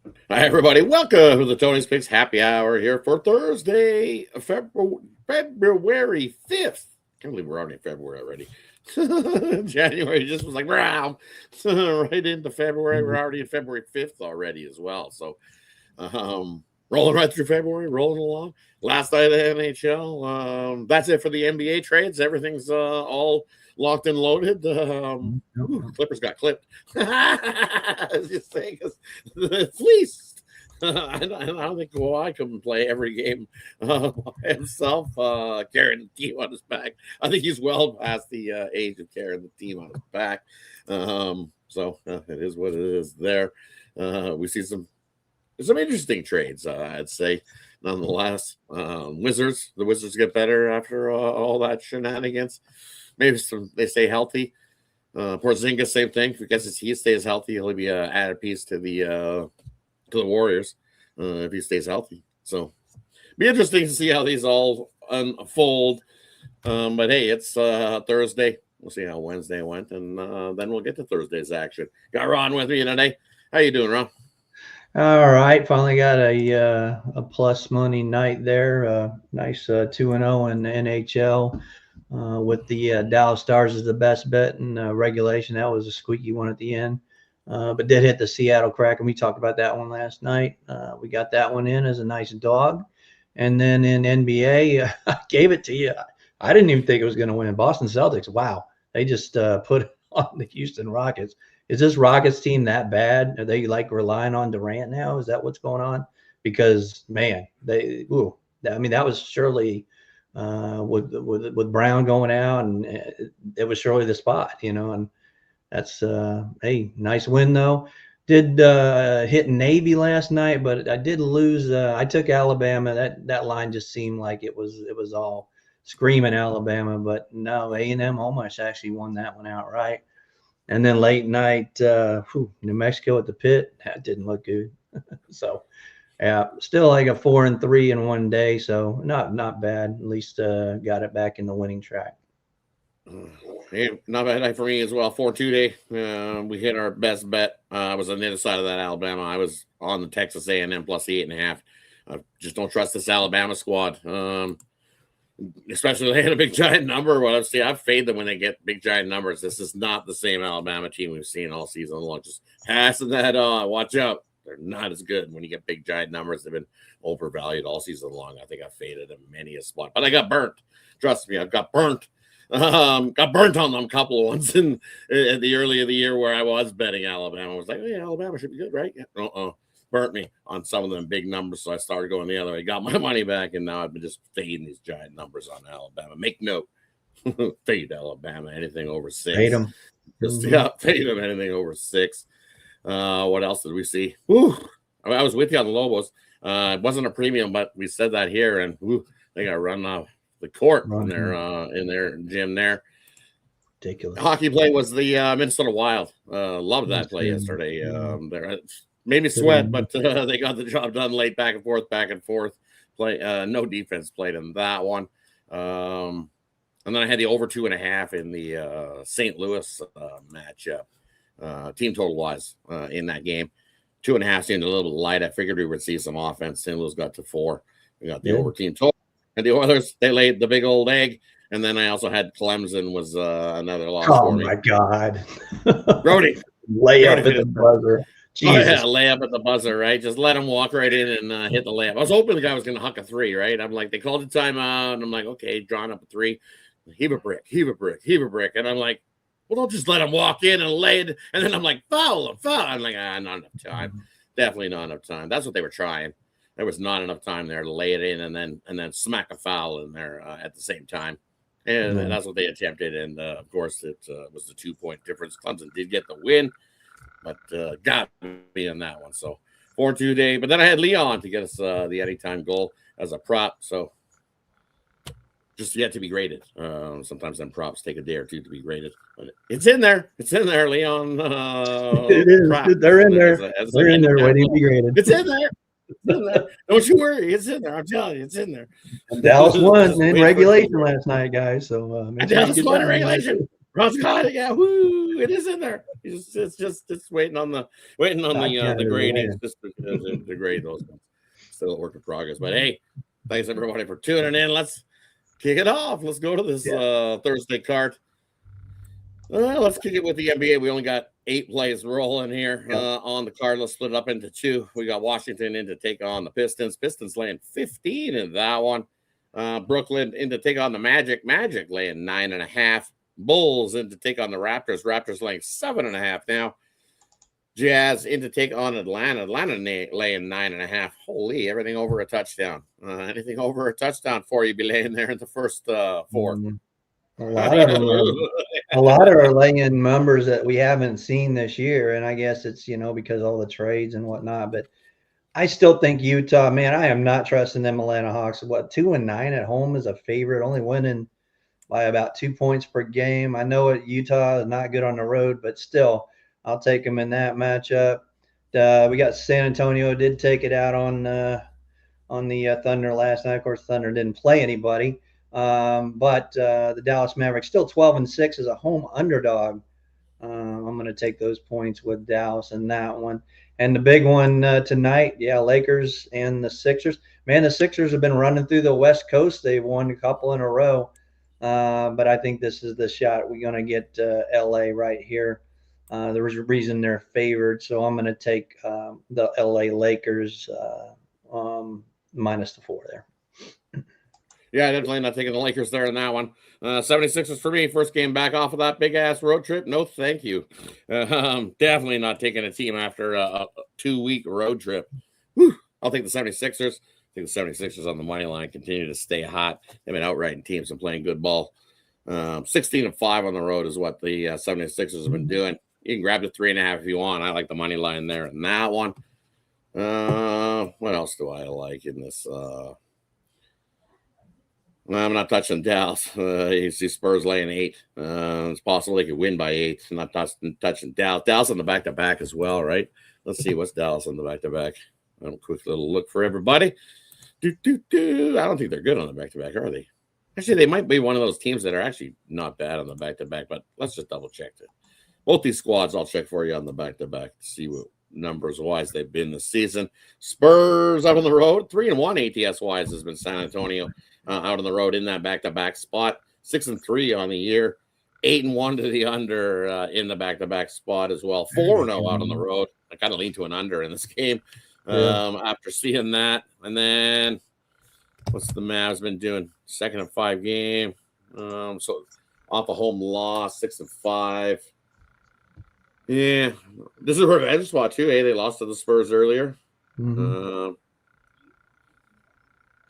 Hi, everybody. Welcome to the Tony's Picks Happy Hour here for Thursday, February 5th. Can't believe we're already in February already. January just was like, wow. Right into February. We're already in February 5th already as well. So, rolling right through February, rolling along. Last night of the NHL. That's it for the NBA trades. Everything's all locked and loaded. Clippers got clipped. I was just saying, because fleeced. I don't think Kawhi can play every game by himself, carrying the team on his back. I think he's well past the age of carrying the team on his back. It is what it is there. We see some interesting trades, I'd say. Nonetheless, the Wizards get better after all that shenanigans. Maybe they stay healthy. Porzingis, same thing. If he stays healthy, he'll be an added piece to the Warriors if he stays healthy. So, be interesting to see how these all unfold. But hey, it's Thursday. We'll see how Wednesday went, and then we'll get to Thursday's action. Got Ron with me today. How you doing, Ron? All right, finally got a plus money night there. Nice 2-0 in the NHL with the Dallas Stars as the best bet in regulation. That was a squeaky one at the end, but did hit the Seattle Kraken. We talked about that one last night. We got that one in as a nice dog, and then in NBA, I gave it to you. I didn't even think it was going to win. Boston Celtics. Wow, they just put it on the Houston Rockets. Is this Rockets team that bad? Are they like relying on Durant now? Is that what's going on? Because man, that was surely with Brown going out, and it was surely the spot, And that's hey, nice win though. Did hit Navy last night, but I did lose. I took Alabama. That line just seemed like it was all screaming Alabama, but no, A&M almost actually won that one outright. And then late night, New Mexico at the pit. That didn't look good. So, yeah, still like a 4-3 in one day. So not bad. At least got it back in the winning track. Yeah, not bad night for me as well. 4-2 day. We hit our best bet. I was on the other side of that Alabama. I was on the Texas A&M plus the 8.5. Just don't trust this Alabama squad. Especially they had a big giant number. What I've seen, I've faded them when they get big giant numbers. This is not the same Alabama team we've seen all season long. Just passing that on. Watch out. They're not as good when you get big giant numbers. They've been overvalued all season long. I think I faded them many a spot, but I got burnt. Trust me, I've got burnt. Got burnt on them a couple of ones in at the early of the year where I was betting Alabama. I was like, oh, yeah, Alabama should be good, right? Yeah. Burnt me on some of them big numbers, so I started going the other way. Got my money back, and now I've been just fading these giant numbers on Alabama. Make note, fade Alabama anything over 6. Fade them. Fade them anything over 6. What else did we see? I was with you on the Lobos. It wasn't a premium, but we said that here, and they got run off the court in their gym there. Ridiculous. Hockey play was the Minnesota Wild. Loved that play yesterday. Made me sweat, but they got the job done late, back and forth. Play no defense played in that one. And then I had the over 2.5 in the St. Louis matchup, team total wise in that game. 2.5 seemed a little bit light. I figured we would see some offense. St. Louis got to 4. We got the over team total. And the Oilers, they laid the big old egg. And then I also had Clemson was another loss for me. Oh, my God. Brody. Layup at the buzzer. Jesus. Oh, yeah, layup at the buzzer, right? Just let him walk right in and hit the layup. I was hoping the guy was going to huck a 3, right? I'm like, they called the timeout, and I'm like, okay, drawing up a 3. Heave a brick. And I'm like, well, don't just let him walk in and lay it. And then I'm like, foul. I'm like, not enough time. Definitely not enough time. That's what they were trying. There was not enough time there to lay it in and then smack a foul in there at the same time. And that's what they attempted. And, of course, it was the 2-point difference. Clemson did get the win, but got me in that one. So 4-2 day. But then I had Leon to get us the anytime goal as a prop. So just yet to be graded. Sometimes them props take a day or two to be graded. But it's in there. Leon. It is. They're in there. They're in there waiting to be graded. It's in there. Don't you worry, it's in there. I'm telling you, it's in there. And Dallas won in regulation last night, guys. So Dallas won in regulation. Ron's got it. Yeah, woo! It is in there. It's waiting on the grading system to grade those ones. Still a work in progress. But hey, thanks everybody for tuning in. Let's kick it off. Let's go to this Thursday card. Let's kick it with the NBA. We only got 8 plays rolling here on the card. Let's split it up into 2. We got Washington in to take on the Pistons. Pistons laying 15 in that one. Brooklyn in to take on the Magic. Magic laying 9.5. Bulls in to take on the Raptors. Raptors laying 7.5 now. Jazz in to take on Atlanta. Atlanta laying 9.5. Holy, everything over a touchdown. Anything over a touchdown for you be laying there in the first 4. A lot of them are laying numbers that we haven't seen this year, and I guess it's because of all the trades and whatnot. But I still think Utah, man, I am not trusting them Atlanta Hawks. 2-9 at home is a favorite, only winning by about 2 points per game. I know Utah is not good on the road, but still, I'll take them in that matchup. We got San Antonio did take it out on the Thunder last night. Of course, Thunder didn't play anybody. But the Dallas Mavericks still 12-6 as a home underdog. I'm going to take those points with Dallas in that one. And the big one tonight, Lakers and the Sixers. Man, the Sixers have been running through the West Coast. They've won a couple in a row. But I think this is the shot. We're going to get LA right here. There's a reason they're favored. So I'm going to take the LA Lakers minus the 4 there. Yeah, definitely not taking the Lakers there in that one. 76ers for me. First game back off of that big-ass road trip. No, thank you. Definitely not taking a team after a 2-week road trip. Whew. I'll take the 76ers. I think the 76ers on the money line continue to stay hot. They've been outrighting teams and playing good ball. 16-5 on the road is what the 76ers have been doing. You can grab the 3.5 if you want. I like the money line there in that one. What else do I like in this? I'm not touching Dallas. You see Spurs laying 8. It's possible they could win by 8. I'm not touching Dallas. Dallas on the back-to-back as well, right? Let's see what's Dallas on the back-to-back. A quick little look for everybody. I don't think they're good on the back-to-back, are they? Actually, they might be one of those teams that are actually not bad on the back-to-back, but let's just double-check it. Both these squads, I'll check for you on the back-to-back to see what numbers-wise they've been this season. Spurs up on the road. 3-1 ATS-wise has been San Antonio. Out on the road in that back-to-back spot, 6-3 on the year, 8-1 to the under in the back-to-back spot as well. 4-0 out on the road. I kind of lean to an under in this game after seeing that. And then what's the Mavs been doing? 2-5 game. So off a home loss, 6-5. Yeah, this is a revenge spot too. They lost to the Spurs earlier. They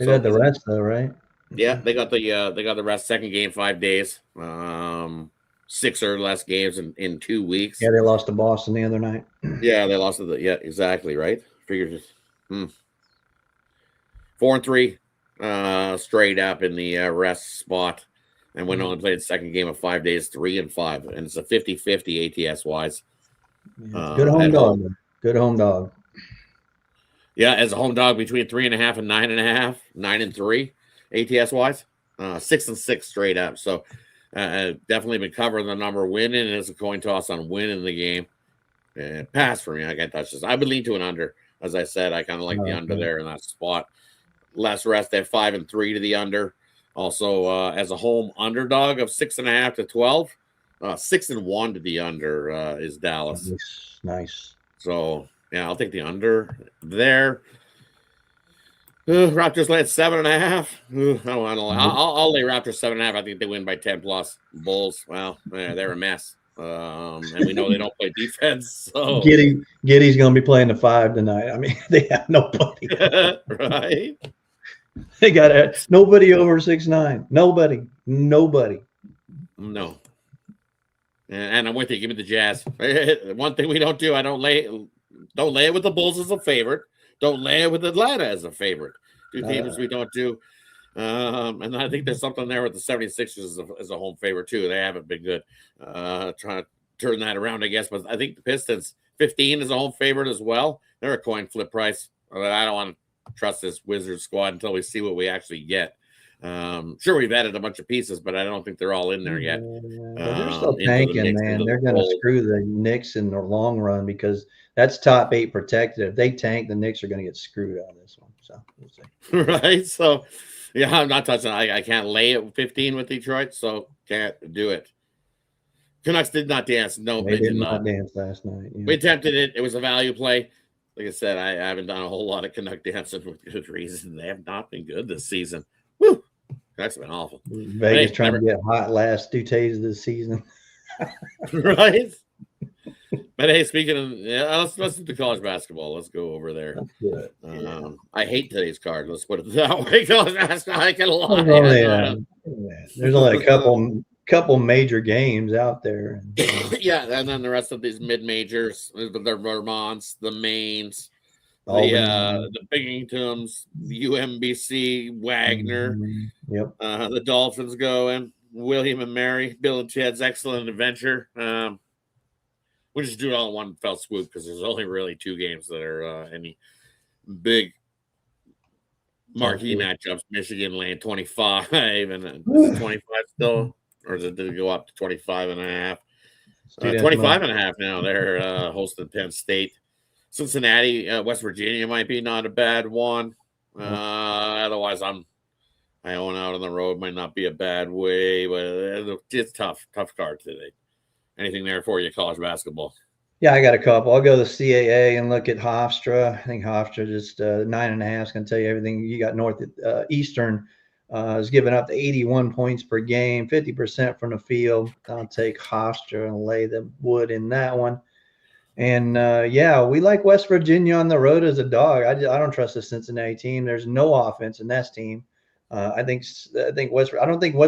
got the rest though, right? Yeah, they got the rest. Second game, 5 days. 6 or less games in 2 weeks. Yeah, they lost to Boston the other night. Yeah, they lost to exactly right. Figures 4-3 straight up in the rest spot, and went on and played the second game of 5 days, 3-5, and it's a 50-50 ATS wise. Good home dog. Good home dog. Yeah, as a home dog between 3.5 and 9.5, 9-3 ATS wise, 6-6 straight up. So definitely been covering the number, winning, and it's a coin toss on winning the game. Pass for me. I can't touch this. I would lean to an under. As I said, I kind of like the under there in that spot. Less rest at 5-3 to the under. Also, as a home underdog of 6.5 to 12, 6-1 to the under is Dallas. Nice. So yeah, I'll take the under there. Raptors lay at 7.5. I'll lay Raptors 7.5. I think they win by 10 plus. Bulls, well, they're a mess. And we know they don't play defense. So Giddy's going to be playing the 5 tonight. I mean, they have nobody. Right? They got nobody over 6'9". Nobody. No. And I'm with you. Give me the Jazz. One thing we don't do, I don't lay it with the Bulls as a favorite. Don't lay it with Atlanta as a favorite. Two teams we don't do. And I think there's something there with the 76ers as a home favorite, too. They haven't been good. Trying to turn that around, I guess. But I think the Pistons, 15 is a home favorite as well. They're a coin flip price. I don't want to trust this Wizards squad until we see what we actually get. Sure, we've added a bunch of pieces, but I don't think they're all in there yet. But they're still Into the tanking, mix, man. into They're the going to fold. screw the Knicks in the long run because that's top 8 protected. If they tank, the Knicks are going to get screwed out of this one. So we'll see. Right? So, yeah, I'm not touching. I can't lay it 15 with Detroit, so can't do it. Canucks did not dance. No, They they did did not. not dance last night. Yeah. We attempted it. It was a value play. Like I said, I haven't done a whole lot of Canuck dancing with good reason. They have not been good this season. Woo! That's been awful. Vegas trying to get hot last 2 days of the season. Right? But hey, speaking of, let's do the college basketball. Let's go over there. I hate today's card. Let's put it that way. College basketball, I can lie. There's only a couple major games out there. Yeah, and then the rest of these mid majors, the Vermonts, the Maines, the Binghamtons, the UMBC, Wagner, the Dolphins going, William and Mary, Bill and Ted's Excellent Adventure. We'll just do it all in one fell swoop because there's only really 2 games that are any big marquee matchups. Michigan laying 25, and 25 still, or did it go up to 25 and a half? 25 and a half now. They're hosting Penn State. Cincinnati, West Virginia might be not a bad one. Otherwise, I own out on the road might not be a bad way, but it's tough card today. Anything there for you, college basketball? Yeah, I got a couple. I'll go to the CAA and look at Hofstra. I think Hofstra just 9.5 is going to tell you everything. You got Eastern is giving up to 81 points per game, 50% from the field. I'll take Hofstra and lay the wood in that one. And we like West Virginia on the road as a dog. I don't trust the Cincinnati team. There's no offense in that team. I don't think West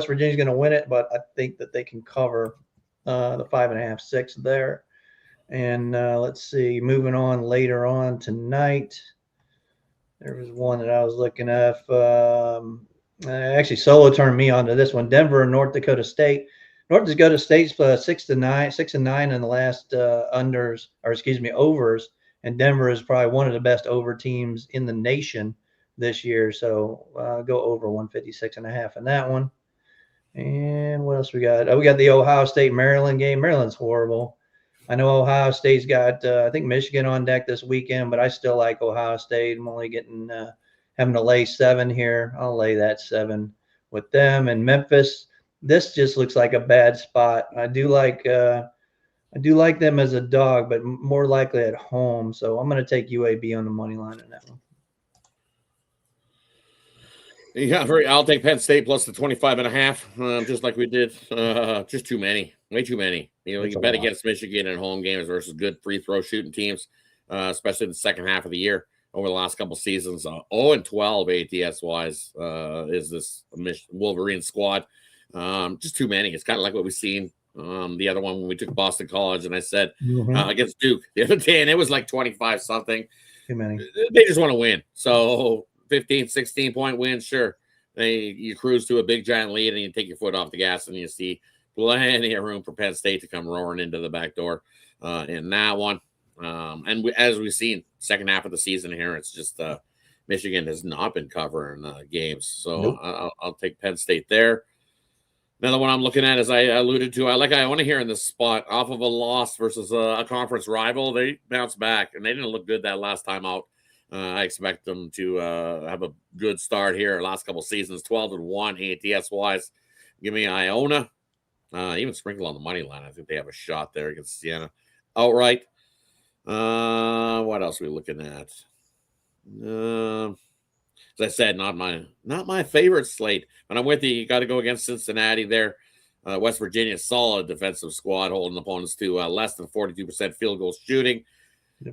Virginia's going to win it, but I think that they can cover the 5.5, 6 there. And let's see, moving on later on tonight, there was one that I was looking at. Actually, Solo turned me on to this one. Denver and North Dakota State. North Dakota State's 6-9 in the last overs, and Denver is probably one of the best over teams in the nation this year. So go over 156.5 in that one. And what else we got? We got the Ohio State-Maryland game. Maryland's horrible. I know Ohio State's got, I think, Michigan on deck this weekend, but I still like Ohio State. I'm only having to lay 7 here. I'll lay that 7 with them. And Memphis, this just looks like a bad spot. I do like them as a dog, but more likely at home. So I'm going to take UAB on the money line in that one. Yeah, I'll take Penn State plus the 25.5, just like we did. Just too many, way too many. You bet against Michigan in home games versus good free throw shooting teams, especially in the second half of the year. Over the last couple seasons, 0-12 ATS wise is this Wolverine squad. Just too many. It's kind of like what we've seen the other one when we took Boston College, and I said against Duke the other day, and it was like 25 something. Too many. They just want to win. So 15, 16-point win, sure. You cruise to a big giant lead and you take your foot off the gas and you see plenty of room for Penn State to come roaring into the back door in that one. As we've seen, second half of the season here, it's just Michigan has not been covering games. So nope. I'll take Penn State there. Another one I'm looking at, as I alluded to, I want to hear in this spot, off of a loss versus a conference rival, they bounced back, and they didn't look good that last time out. I expect them to have a good start here. Last couple seasons, 12-1 ATS wise. Give me Iona, even sprinkle on the money line. I think they have a shot there against Siena outright. What else are we looking at? As I said, not my favorite slate, but I'm with you. You got to go against Cincinnati there. West Virginia, solid defensive squad, holding opponents to less than 42% field goal shooting.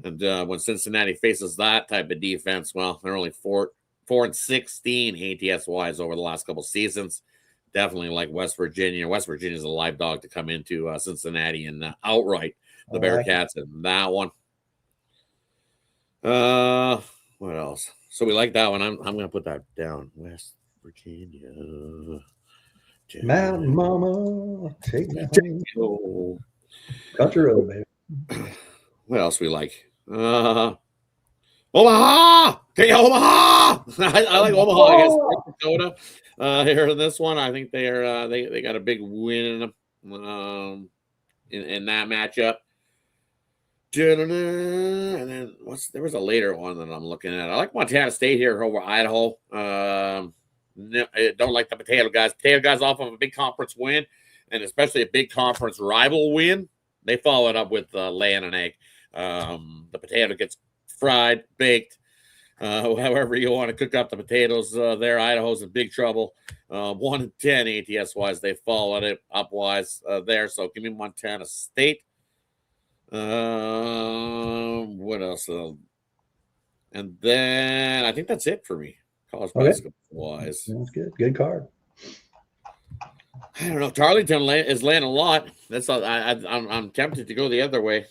And when Cincinnati faces that type of defense, well, they're only 4-16 ATS wise over the last couple seasons. Definitely like West Virginia. West Virginia is a live dog to come into Cincinnati and outright the Bearcats in that one. What else? So we like that one. I'm going to put that down. West Virginia. Mountain Mama, take me home. Country road, baby. What else we like? Omaha! Okay, Omaha! I like Omaha against North Dakota. here in this one. I think they are they got a big win in that matchup. And then there was a later one that I'm looking at. I like Montana State here over Idaho. No, I don't like the Potato Guys. Potato Guys off of a big conference win, and especially a big conference rival win. They follow it up with laying an egg. The potato gets fried, baked, however you want to cook up the potatoes. There, Idaho's in big trouble. 1-10 ATS wise, they followed it up wise there. So give me Montana State. What else? And then I think that's it for me, college basketball wise. Sounds good. Good card. I don't know. Tarleton is laying a lot. That's all, I'm tempted to go the other way.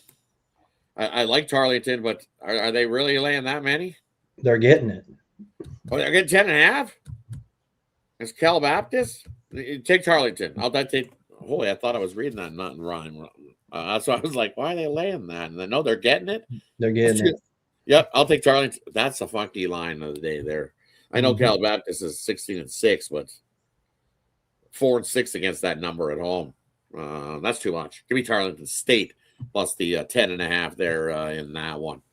I like Tarleton, but are they really laying that many? They're getting it. Oh, they're getting 10.5. It's Cal Baptist. Take Tarleton. I'll take. Holy, I thought I was reading that not in rhyme. So I was like, why are they laying that? And then no, they're getting it. They're getting it. Yep, I'll take Tarleton. That's a funky line of the day there. I know Cal Baptist is 16-6, but 4-6 against that number at home. That's too much. Give me Tarleton State plus the 10.5 there in that one.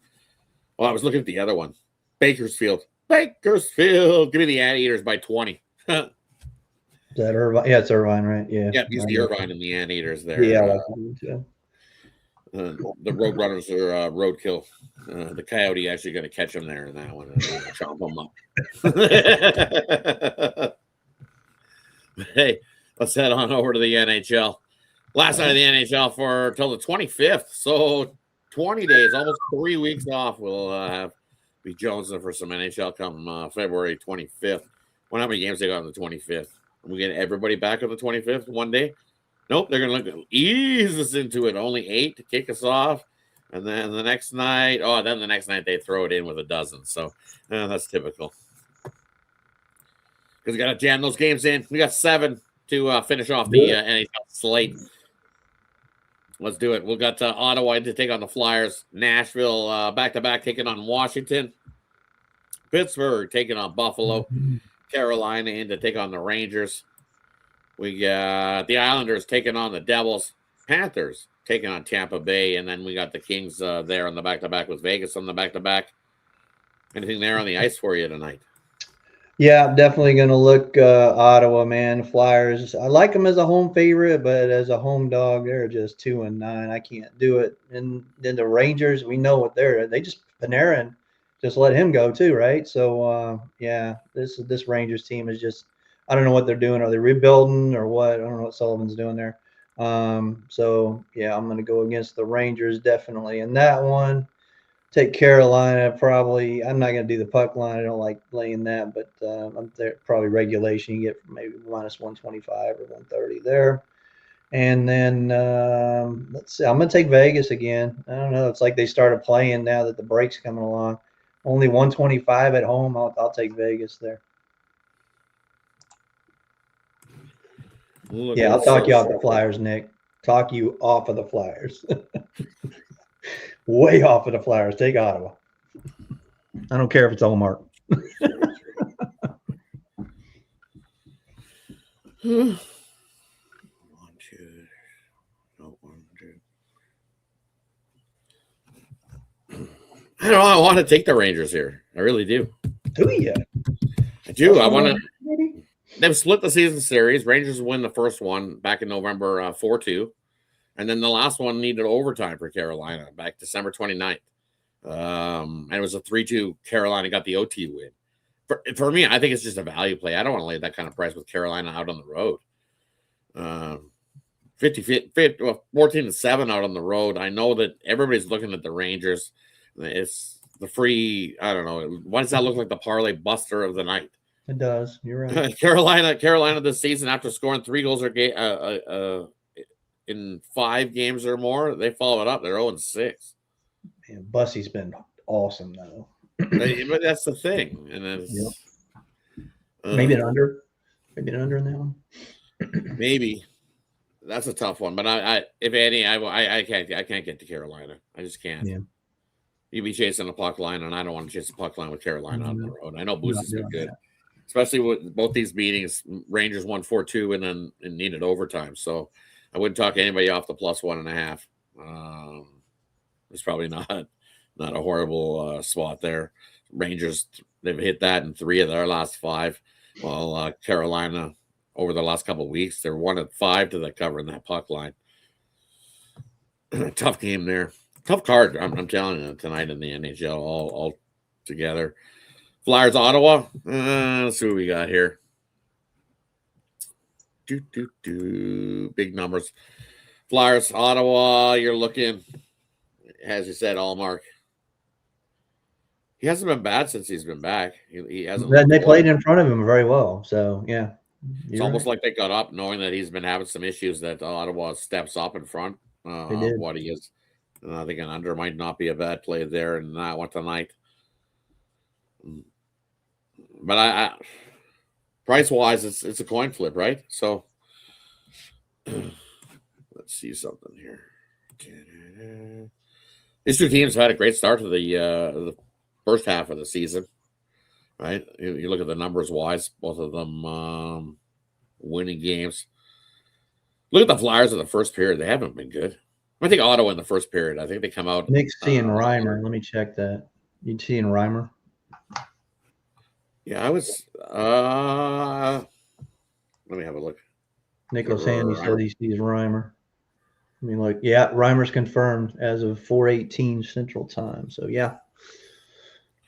Well, I was looking at the other one. Bakersfield. Give me the Anteaters by 20. Is that Irvine? Yeah, it's Irvine, right? Yeah. Yeah, use the Irvine and the Anteaters there. Yeah. The Roadrunners are roadkill. The Coyote actually going to catch them there in that one and chomp them up. Hey, let's head on over to the NHL. Last night of the NHL for till the 25th. So 20 days, almost 3 weeks off. We'll be jonesing for some NHL come February 25th. How many games they got on the 25th? Are we getting everybody back on the 25th one day? Nope, they're going to ease us into it. Only 8 to kick us off. And then the next night, they throw it in with a dozen. So that's typical. Because we got to jam those games in. We got 7 to finish off the NHL slate. Let's do it. We've got Ottawa to take on the Flyers. Nashville back-to-back taking on Washington. Pittsburgh taking on Buffalo. Carolina in to take on the Rangers. We got the Islanders taking on the Devils. Panthers taking on Tampa Bay. And then we got the Kings there on the back-to-back with Vegas on the back-to-back. Anything there on the ice for you tonight? Yeah, I'm definitely going to look Ottawa, man. Flyers. I like them as a home favorite, but as a home dog, they're just 2-9. I can't do it. And then the Rangers, we know what they just Panarin just let him go too, right? So this Rangers team is just, I don't know what they're doing. Are they rebuilding or what? I don't know what Sullivan's doing there. So yeah, I'm going to go against the Rangers definitely in that one. Take Carolina probably. I'm not going to do the puck line. I don't like laying that, but I'm there, probably regulation. You get maybe minus 125 or 130 there. And then let's see. I'm going to take Vegas again. I don't know. It's like they started playing now that the break's coming along. Only 125 at home. I'll take Vegas there. Yeah, I'll talk you off the Flyers, Nick. Talk you off of the Flyers. Way off of the Flyers. Take Ottawa. I don't care if it's Allmark. I don't know. I want to take the Rangers here. I really do. Do you? I do. I want to. They've split the season series. Rangers win the first one back in November 4-2. And then the last one needed overtime for Carolina back December 29th. And it was a 3-2. Carolina got the OT win. For me, I think it's just a value play. I don't want to lay that kind of price with Carolina out on the road. 14-7 out on the road. I know that everybody's looking at the Rangers. It's the free, I don't know. Why does that look like the parlay buster of the night? It does. You're right. Carolina this season, after scoring 3 goals in 5 games or more, they follow it up. They're 0-6. Man, Bussy's been awesome, though. But that's the thing. And it's, maybe an under. Maybe an under in that one. Maybe. That's a tough one. But I if any, I can't get to Carolina. I just can't. Yeah. You'd be chasing a puck line, and I don't want to chase a puck line with Carolina on the road. I know Boozy's been good. especially with both these meetings. Rangers won 4-2 and then needed overtime. So I wouldn't talk anybody off the plus 1.5. It's probably not a horrible spot there. Rangers, they've hit that in 3 of their last 5. While Carolina, over the last couple of weeks, they're 1 of 5 to the cover in that puck line. Tough game there. Tough card, I'm telling you, tonight in the NHL all together. Flyers, Ottawa. Let's see what we got here. Big numbers. Flyers, Ottawa, you're looking, as you said, Allmark. He hasn't been bad since he's been back. He hasn't. They played in front of him very well. So, yeah. It's almost like they got up knowing that he's been having some issues, that Ottawa steps up in front of what he is. And I think an under might not be a bad play there in that one tonight. But I price-wise, it's a coin flip, right? So let's see something here. These two teams have had a great start to the first half of the season, right? You look at the numbers wise, both of them winning games. Look at the Flyers in the first period; they haven't been good. I think Ottawa in the first period. I think they come out. Nick's seeing Reimer. Let me check that. You seeing Reimer? Yeah, I was. Let me have a look. Nicholas Handy said he sees Reimer. I mean, look, yeah, Reimer's confirmed as of 4:18 Central Time. So yeah,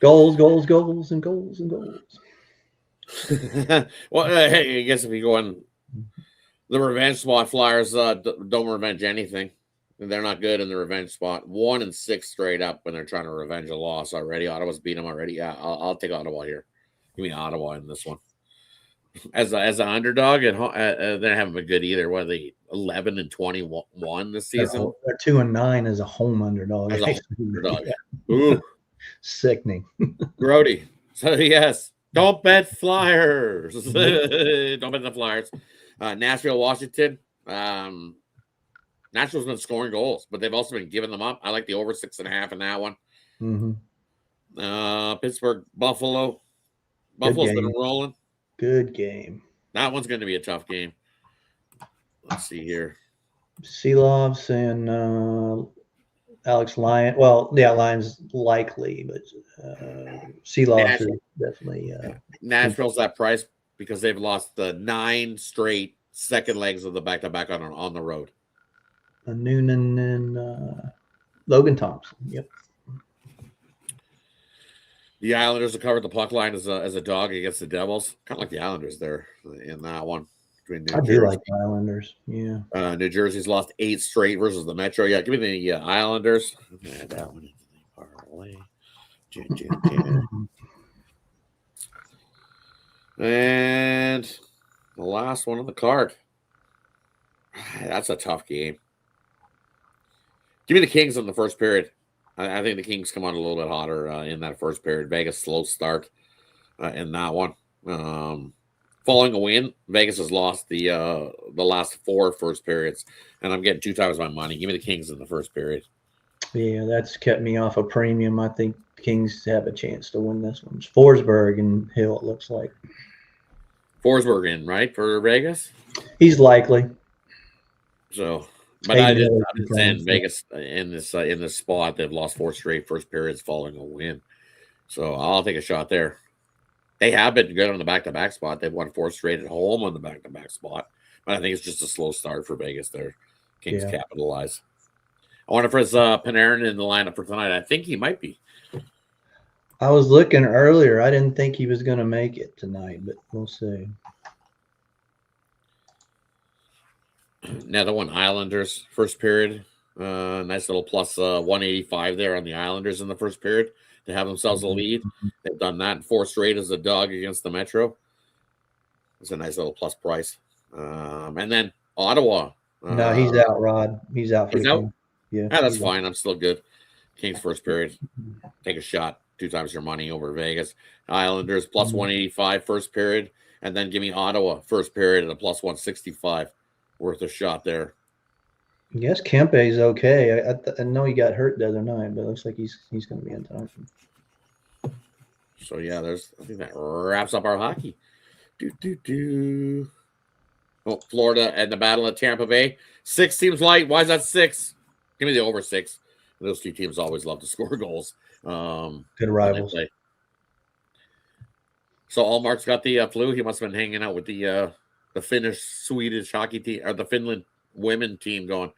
goals, and goals and goals. Well, hey, I guess if you go on the revenge spot, Flyers don't revenge anything. They're not good in the revenge spot. 1-6 straight up when they're trying to revenge a loss already. Ottawa's beat them already. Yeah, I'll take Ottawa here. Give me Ottawa in this one. As an underdog, they haven't been good either. What are they, 11-21 this season? They're 2-9 as a home underdog. As a home underdog. Ooh, sickening. Grody. So yes, don't bet Flyers. Don't bet the Flyers. Nashville, Washington. Nashville's been scoring goals, but they've also been giving them up. I like the over 6.5 in that one. Mm-hmm. Pittsburgh, Buffalo. Buffalo's been rolling. Good game. That one's going to be a tough game. Let's see here. Seelovs and Alex Lyon. Well, yeah, Lyon's likely, but Seelovs is definitely. Nashville's that price because they've lost the 9 straight second legs of the back-to-back on the road. Noonan and Logan Thompson. Yep. The Islanders have covered the puck line as a dog against the Devils. Kind of like the Islanders there in that one. I do like the Islanders. Yeah. New Jersey's lost 8 straight versus the Metro. Yeah, give me the Islanders. Add that one into the parlay. And the last one on the card. That's a tough game. Give me the Kings in the first period. I think the Kings come on a little bit hotter in that first period. Vegas slow start in that one. Following a win, Vegas has lost the last 4 first periods, and I'm getting 2 times my money. Give me the Kings in the first period. Yeah, that's kept me off a premium. I think Kings have a chance to win this one. It's Forsberg and Hill, it looks like. Forsberg in, right, for Vegas? He's likely. So, but I didn't send Vegas in this spot. They've lost 4 straight first periods following a win. So I'll take a shot there. They have been good on the back-to-back spot. They've won 4 straight at home on the back-to-back spot. But I think it's just a slow start for Vegas there. Kings capitalize. I wonder if it's Panarin in the lineup for tonight. I think he might be. I was looking earlier. I didn't think he was going to make it tonight, but we'll see. Another one, Islanders, first period. Nice little plus 185 there on the Islanders in the first period to have themselves a lead. They've done that in 4 straight as a dog against the Metro. It's a nice little plus price. And then Ottawa. No, he's out, Rod. He's out. He's out? Yeah, that's fine. I'm still good. Kings first period. Take a shot. 2 times your money over Vegas. Islanders plus 185 first period. And then give me Ottawa first period at a plus 165. Worth a shot there. I guess Kempe's okay. I know he got hurt the other night, but it looks like he's going to be in time. So yeah, I think that wraps up our hockey. Oh, Florida and the Battle of Tampa Bay. 6 seems light. Why is that 6? Give me the over 6. Those two teams always love to score goals. Good rivals. So Allmark's got the flu. He must have been hanging out with the Finnish Swedish hockey team or the Finland women team going.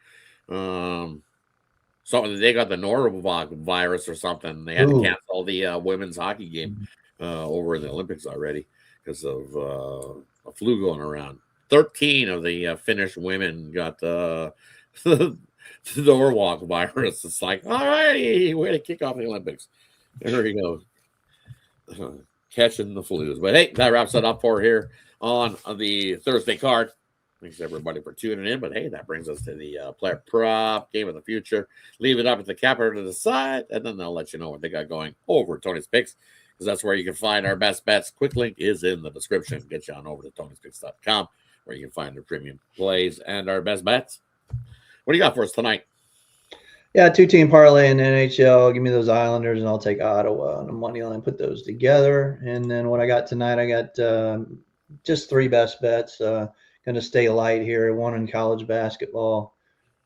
So they got the norovirus or something. They had to cancel the women's hockey game over in the Olympics already because of a flu going around. 13 of the Finnish women got the norovirus. It's like, all right, way to kick off the Olympics. There you go. Catching the flus. But hey, that wraps it up for here on the Thursday card. Thanks everybody for tuning in. But hey, that brings us to the player prop game of the future. Leave it up at the capper to the side, and then they'll let you know what they got going over at Tony's Picks, because that's where you can find our best bets. Quick link is in the description. Get you on over to Tony'sPicks.com, where you can find the premium plays and our best bets. What do you got for us tonight? Yeah, 2-team parlay in the NHL. Give me those Islanders, and I'll take Ottawa on the money line. Put those together, and then what I got tonight, I got just 3 best bets. Going to stay light here. 1 in college basketball,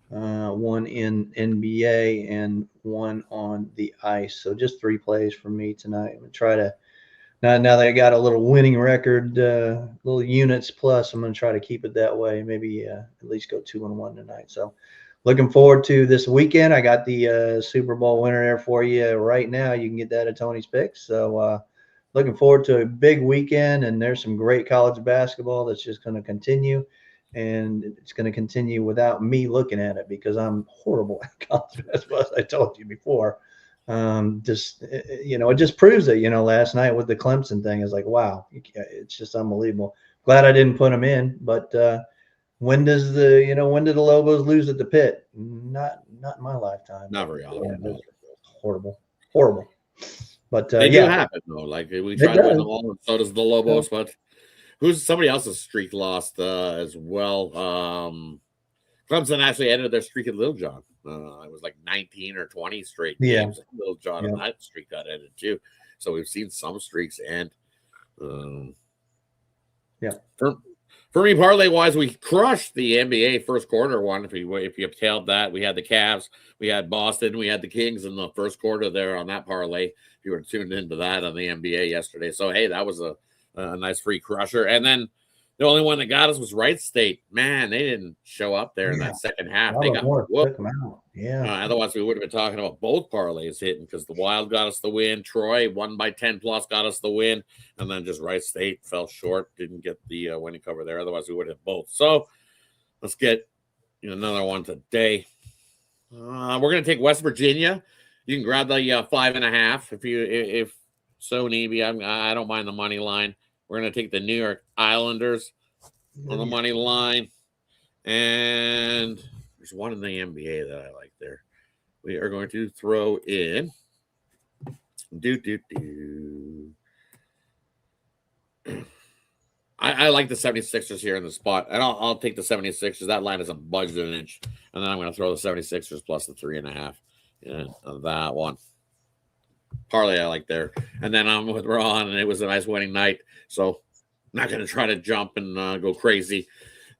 1 in NBA, and 1 on the ice. So just 3 plays for me tonight. I'm going to try to now that I got a little winning record, little units plus. I'm going to try to keep it that way. Maybe at least go 2-1 tonight. So. Looking forward to this weekend. I got the Super Bowl winner there for you right now. You can get that at Tony's Picks. So looking forward to a big weekend, and there's some great college basketball that's just going to continue, and it's going to continue without me looking at it because I'm horrible at college basketball, as I told you before. It just proves it. Last night with the Clemson thing is like, wow, it's just unbelievable. Glad I didn't put them in, but when did the Lobos lose at the pit? Not in my lifetime. Not very often. Yeah, horrible. But they do happen though. Like we try to win them all, and so does the Lobos. But somebody else's streak lost as well. Clemson actually ended their streak at Little John. It was like 19 or 20 straight games. Little John and that streak got ended too. So we've seen some streaks end. For me, parlay wise, we crushed the NBA first quarter one. If you tailed that, we had the Cavs, we had Boston, we had the Kings in the first quarter there on that parlay. If you were tuned into that on the NBA yesterday, so hey, that was a nice free crusher. And then the only one that got us was Wright State. Man, they didn't show up there in that second half. They got whooped. Otherwise, we would have been talking about both parlays hitting because the Wild got us the win. Troy won by 10 plus, got us the win, and then just Wright State fell short, didn't get the winning cover there. Otherwise, we would have both. So let's get another one today. We're going to take West Virginia. You can grab the 5.5 if so need be. I don't mind the money line. We're going to take the New York Islanders on the money line. And there's one in the NBA that I like there. We are going to throw in. I like the 76ers here in the spot. And I'll take the 76ers. That line isn't budged an inch. And then I'm going to throw the 76ers plus the 3.5 in that one. Parlay I like there. And then I'm with Ron, and it was a nice winning night. So I'm not going to try to jump and go crazy.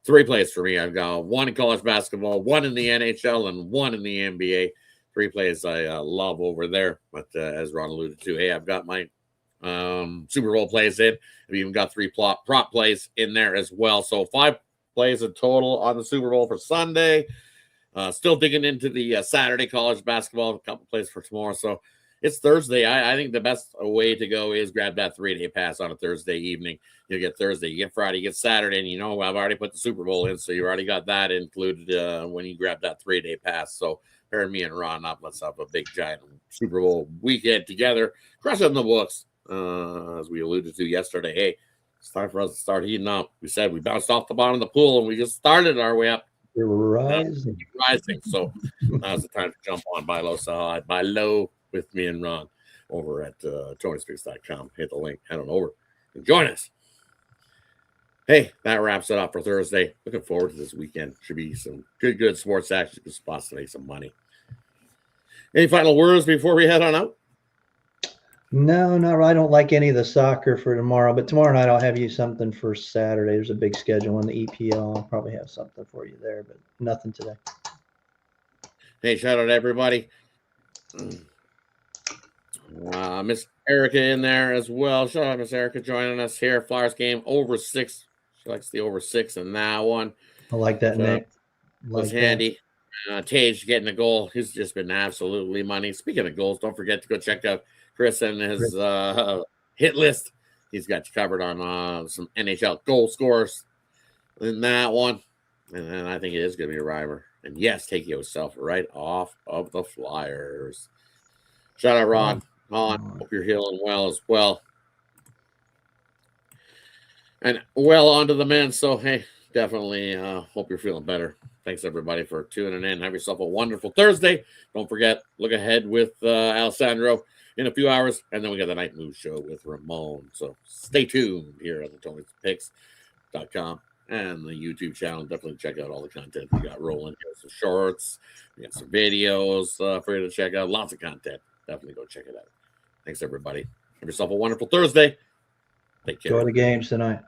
3 plays for me. I've got 1 in college basketball, 1 in the NHL, and 1 in the NBA. 3 plays I love over there. But as Ron alluded to, hey, I've got my Super Bowl plays in. I've even got 3 prop plays in there as well. So 5 plays in total on the Super Bowl for Sunday. Still digging into the Saturday college basketball. A couple plays for tomorrow. So it's Thursday. I think the best way to go is grab that 3-day pass on a Thursday evening. You get Thursday, you get Friday, you get Saturday, and I've already put the Super Bowl in, so you already got that included when you grab that 3-day pass. So pair me and Ron up. Let's have a big, giant Super Bowl weekend together. Crushing the books, as we alluded to yesterday. Hey, it's time for us to start heating up. We said we bounced off the bottom of the pool, and we just started our way up. We're rising. So now's the time to jump on buy low, sell high, buy low with me and Ron over at Tony'sPicks.com. Hit the link, head on over and join us. Hey, that wraps it up for Thursday. Looking forward to this weekend. Should be some good sports action, good spots to make some money. Any final words before we head on out? No, no, I don't like any of the soccer for tomorrow, but tomorrow night I'll have you something for Saturday. There's a big schedule in the EPL. I'll probably have something for you there, but nothing today. Hey, shout out to everybody. Miss Erica in there as well. Shout out Miss Erica joining us here. Flyers game over 6. She likes the over 6 in that one. I like that, Nick. Was handy. Tage getting a goal. He's just been absolutely money. Speaking of goals, don't forget to go check out Chris and his hit list. He's got you covered on some NHL goal scorers in that one. And then I think it is going to be a Reimer. And yes, take yourself right off of the Flyers. Shout out Ron. Hope you're healing well as well. And well onto the men. So, hey, definitely hope you're feeling better. Thanks, everybody, for tuning in. Have yourself a wonderful Thursday. Don't forget, look ahead with Alessandro in a few hours. And then we got the Night Move Show with Ramon. So stay tuned here on the Tony'sPicks.com and the YouTube channel. Definitely check out all the content we got rolling. We got some shorts. We got some videos for you to check out. Lots of content. Definitely go check it out. Thanks, everybody. Have yourself a wonderful Thursday. Take care. Enjoy the games tonight.